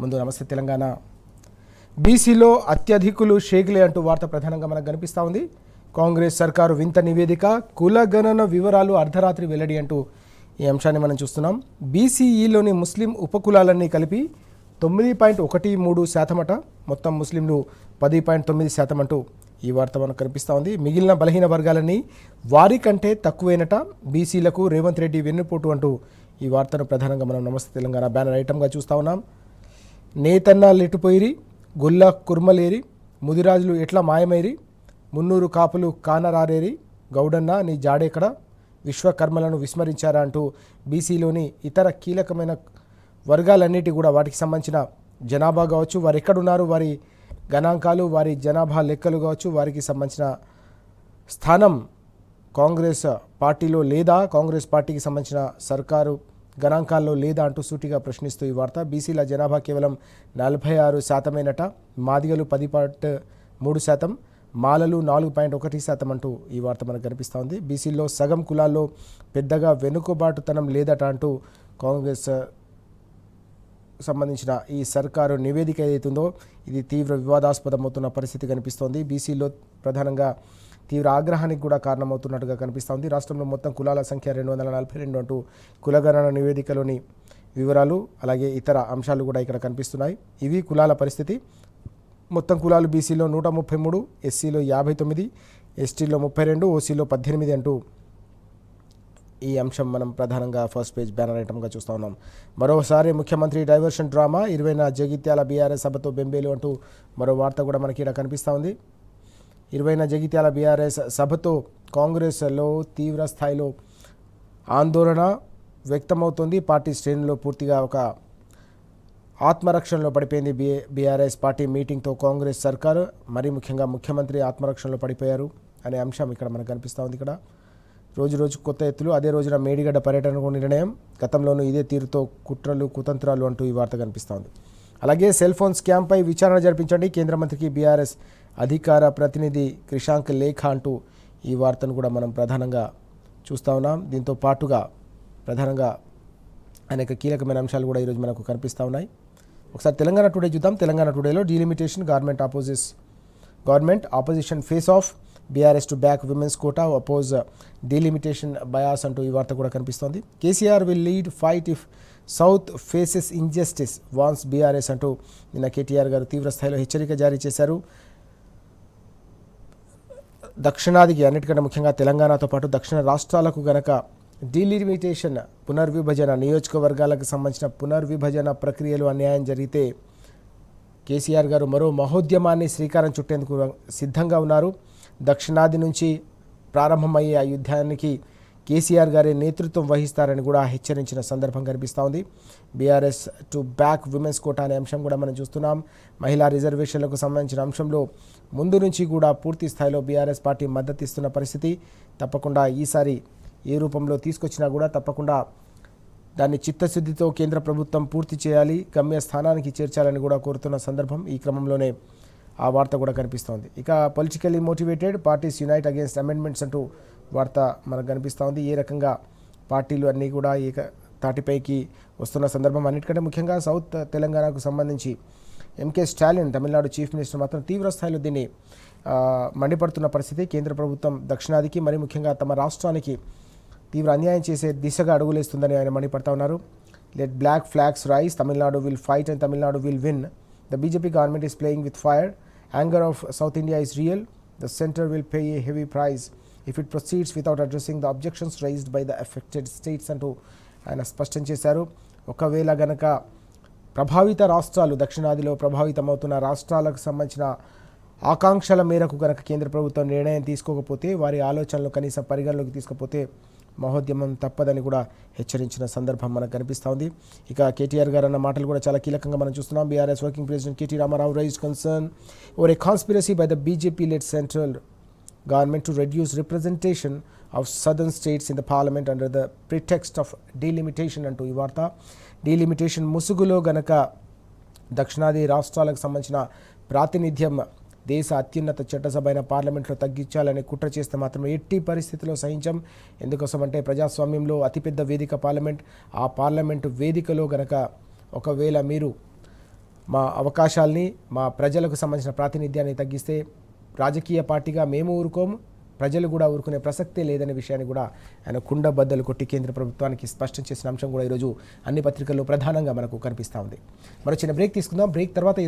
ముందు నమస్తే తెలంగాణ. బీసీలో అత్యధికులు షేక్లే అంటూ వార్త ప్రధానంగా మనకు కనిపిస్తూ ఉంది. కాంగ్రెస్ సర్కారు వింత నివేదిక, కులగణన వివరాలు అర్ధరాత్రి వెల్లడి అంటూ ఈ అంశాన్ని మనం చూస్తున్నాం. బీసీఈలోని ముస్లిం ఉపకులాలన్నీ కలిపి 9.13% అట, మొత్తం ముస్లింలు 10.9% అంటూ ఈ వార్త మనకు కనిపిస్తూ ఉంది. మిగిలిన బలహీన వర్గాలన్నీ వారి కంటే తక్కువేనట, బీసీలకు రేవంత్ రెడ్డి వెన్నుపోటు అంటూ ఈ వార్తను ప్రధానంగా మనం నమస్తే తెలంగాణ బ్యానర్ ఐటమ్గా చూస్తూ ఉన్నాం. నేతన్న లెట్టుపోయిరి, గొల్ల కుర్మలేరి, ముదిరాజులు ఎట్లా మాయమైరి, మున్నూరు కాపులు కానరారేరి, గౌడన్న నీ జాడేకడ, విశ్వకర్మలను విస్మరించారా అంటూ బీసీలోని ఇతర కీలకమైన వర్గాలన్నిటి కూడా వాటికి సంబంధించిన జనాభా కావచ్చు, వారు ఎక్కడున్నారు, వారి గణాంకాలు, వారి జనాభా లెక్కలు కావచ్చు, వారికి సంబంధించిన స్థానం కాంగ్రెస్ పార్టీలో లేదా, కాంగ్రెస్ పార్టీకి సంబంధించిన సర్కారు గణాంకాల్లో లేదా అంటూ సూటిగా ప్రశ్నిస్తూ ఈ వార్త. బీసీల జనాభా కేవలం 46%, మాదిగలు 10.3%, మాలలు 4.1% అంటూ ఈ వార్త మనకు కనిపిస్తూ ఉంది. బీసీల్లో సగం కులాల్లో పెద్దగా వెనుకబాటుతనం లేదట అంటూ కాంగ్రెస్ సంబంధించిన ఈ సర్కారు నివేదిక ఏదైతుందో ఇది తీవ్ర వివాదాస్పదమవుతున్న పరిస్థితి కనిపిస్తోంది. బీసీలో ప్రధానంగా తీవ్ర ఆగ్రహానికి కూడా కారణమవుతున్నట్టుగా కనిపిస్తోంది. రాష్ట్రంలో మొత్తం కులాల సంఖ్య 242 అంటూ కులగణన నివేదికలోని వివరాలు అలాగే ఇతర అంశాలు కూడా ఇక్కడ కనిపిస్తున్నాయి. ఇవి కులాల పరిస్థితి. మొత్తం కులాలు బీసీలో 133, ఎస్సీలో 59, ఎస్టీలో 32, ఓసీలో 18 అంటూ ఈ అంశం మనం ప్రధానంగా ఫస్ట్ పేజ్ బ్యానర్ ఐటమ్గా చూస్తూ ఉన్నాం. మరోసారి ముఖ్యమంత్రి డైవర్షన్ డ్రామా, 20న జగిత్యాల బీఆర్ఎస్ సభతో బెంబేలు అంటూ మరో వార్త కూడా మనకి ఇక్కడ కనిపిస్తూ ఉంది. 20న జగిత్యాల బీఆర్ఎస్ సభతో కాంగ్రెస్లో తీవ్ర స్థాయిలో ఆందోళన వ్యక్తమవుతుంది. పార్టీ శ్రేణుల్లో పూర్తిగా ఒక ఆత్మరక్షణలో పడిపోయింది బీఆర్ఎస్ పార్టీ మీటింగ్తో కాంగ్రెస్ సర్కారు, మరీ ముఖ్యంగా ముఖ్యమంత్రి ఆత్మరక్షణలో పడిపోయారు అనే అంశం ఇక్కడ మనకు కనిపిస్తూ ఉంది. ఇక్కడ రోజు రోజు కొత్త ఎత్తులు, అదే రోజున మేడిగడ్డ పర్యటనకు నిర్ణయం, గతంలోనూ ఇదే తీరుతో కుట్రలు కుతంత్రాలు అంటూ ఈ వార్త కనిపిస్తూ ఉంది. అలాగే సెల్ ఫోన్ స్కామ్పై విచారణ జరిపించండి, కేంద్ర మంత్రికి బీఆర్ఎస్ అధికార ప్రతినిధి క్రిషాంక్ లేఖ అంటూ ఈ వార్తను కూడా మనం ప్రధానంగా చూస్తూ ఉన్నాం. దీంతో పాటుగా ప్రధానంగా అనేక కీలకమైన అంశాలు కూడా ఈరోజు మనకు కనిపిస్తూ ఉన్నాయి. ఒకసారి తెలంగాణ టుడే చూద్దాం. తెలంగాణ టుడేలో delimitation, government opposition face off, BRS to back women's quota, oppose delimitation bias అంటూ ఈ వార్త కూడా కనిపిస్తోంది. KCR will lead fight if south faces injustice vows BRS అంటూ నిన్న కేటీఆర్ గారు తీవ్ర స్థాయిలో హెచ్చరిక జారీ చేశారు. దక్షిణాదికి అన్నిటికంటే ముఖ్యంగా తెలంగాణతో పాటు దక్షిణ రాష్ట్రాలకు గనక డీలిమిటేషన్ పునర్విభజన, నియోజకవర్గాలకు సంబంధించిన పునర్విభజన ప్రక్రియలో అన్యాయం జరిగితే కేసీఆర్ గారు మరో మహోద్యమాన్ని శ్రీకారం చుట్టేందుకు సిద్ధంగా ఉన్నారు. దక్షిణాది నుంచి ప్రారంభమయ్యే ఆ యుద్ధానికి కేసీఆర్ గారే నేతృత్వం వహిస్తారని కూడా హెచ్చరించిన సందర్భం కనిపిస్తూ ఉంది. BRS to back women's quota అనే అంశం కూడా మనం చూస్తున్నాం. మహిళా రిజర్వేషన్లకు సంబంధించిన అంశంలో ముందు నుంచి కూడా పూర్తి స్థాయిలో బీఆర్ఎస్ పార్టీ మద్దతు ఇస్తున్న పరిస్థితి. తప్పకుండా ఈసారి ఏ రూపంలో తీసుకొచ్చినా కూడా తప్పకుండా దాన్ని చిత్తశుద్ధితో కేంద్ర ప్రభుత్వం పూర్తి చేయాలి, గమ్య స్థానానికి చేర్చాలని కూడా కోరుతున్న సందర్భం. ఈ క్రమంలోనే ఆ వార్త కూడా కనిపిస్తోంది. ఇక politically motivated parties unite against amendments అంటూ వార్త మనకు కనిపిస్తూ ఉంది. ఏ రకంగా పార్టీలు అన్నీ కూడా ఏక తాటిపైకి వస్తున్న సందర్భం. అన్నిటికంటే ముఖ్యంగా సౌత్ తెలంగాణకు సంబంధించి MK Stalin, Tamil Nadu chief minister మాత్రం తీవ్ర స్థాయిలో దీన్ని మండిపడుతున్న పరిస్థితి. కేంద్ర ప్రభుత్వం దక్షిణాదికి మరి ముఖ్యంగా తమ రాష్ట్రానికి తీవ్ర అన్యాయం చేసే దిశగా అడుగులేస్తుందని ఆయన మండిపడతా ఉన్నారు. Let black flags rise, Tamil Nadu will fight and Tamil Nadu will win. The BJP government is playing with fire. Anger of South India is real. The centre will pay a heavy price if it proceeds without addressing the objections raised by the affected states అంటూ ఆయన స్పష్టం చేశారు. ఒకవేళ గనక ప్రభావిత రాష్ట్రాలు, దక్షిణాదిలో ప్రభావితమవుతున్న రాష్ట్రాలకు సంబంధించిన ఆకాంక్షల మేరకు గనక కేంద్ర ప్రభుత్వం నిర్ణయం తీసుకోకపోతే, వారి ఆలోచనలు కనీసం పరిగణలోకి తీసుకోకపోతే మహోద్యమం తప్పదని కూడా హెచ్చరించిన సందర్భం మనకు కనిపిస్తూ ఉంది. ఇక కేటీఆర్ గారు అన్న మాటలు కూడా చాలా కీలకంగా మనం చూస్తున్నాం. BRS working president KT Rama Rao raised concern over a conspiracy by the BJP led central government to reduce representation of southern states in the parliament under the pretext of delimitation అంటూ ఈ వార్త. డీలిమిటేషన్ ముసుగులో గనక దక్షిణాది రాష్ట్రాలకు సంబంధించిన ప్రాతినిధ్యం దేశ అత్యున్నత చట్టసభ అయిన పార్లమెంట్లో తగ్గించాలని కుట్ర చేస్తే మాత్రం ఎట్టి పరిస్థితిలో సహించం. ఎందుకోసమంటే ప్రజాస్వామ్యంలో అతిపెద్ద వేదిక పార్లమెంట్. ఆ పార్లమెంటు వేదికలో గనక ఒకవేళ మీరు మా అవకాశాల్ని, మా ప్రజలకు సంబంధించిన ప్రాతినిధ్యాన్ని తగ్గిస్తే రాజకీయ పార్టీగా మేము ఊరుకోము, ప్రజలు కూడా ఊరుకునే ప్రసక్తే లేదనే విషయాన్ని కూడా ఆయన కుండ బద్దలు కొట్టి కేంద్ర ప్రభుత్వానికి స్పష్టం చేసిన అంశం కూడా ఈరోజు అన్ని పత్రికల్లో ప్రధానంగా మనకు కనిపిస్తూ ఉంది. మరో చిన్న బ్రేక్ తీసుకుందాం. బ్రేక్ తర్వాత